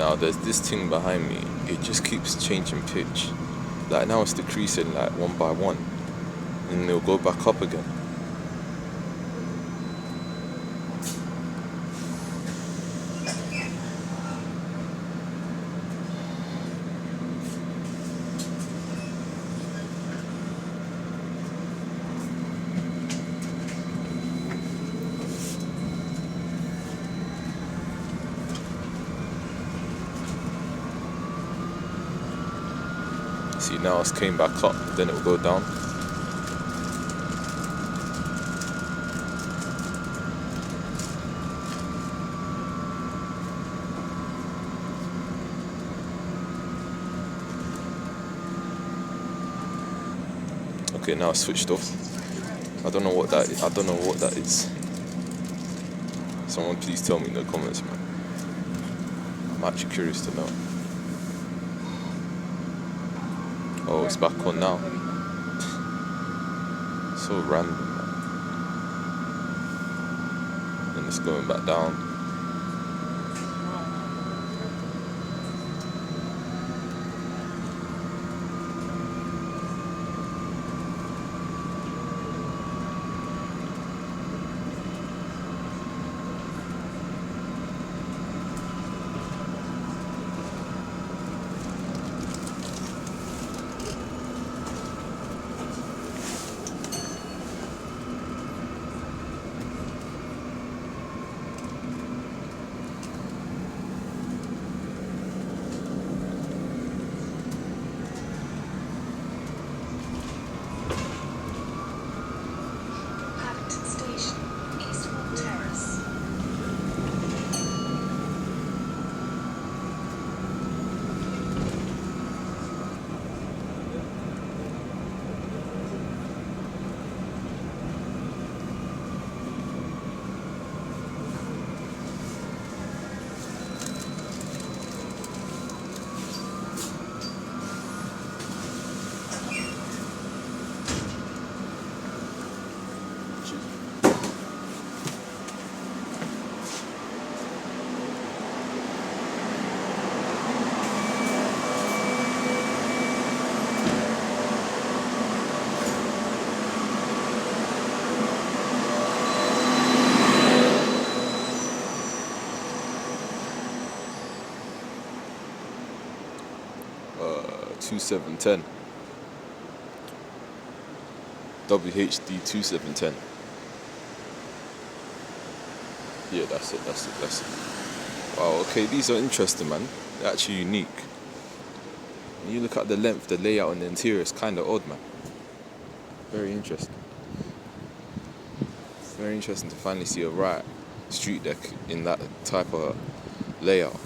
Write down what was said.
now there's this thing behind me. It just keeps changing pitch. Like now it's decreasing like one by one, and it'll go back up again. See, now it's came back up, then it will go down. Okay, now it's switched off. I don't know what that is. I don't know what that is. Someone please tell me in the comments, man. I'm actually curious to know. Oh, it's back on now. So random, man. And it's going back down. Uh, 2710. WHD 2710. Yeah, that's it. Wow, okay, these are interesting, man. They're actually unique. When you look at the length, the layout, and the interior, it's kind of odd, man. Very interesting. Very interesting to finally see a right street deck in that type of layout.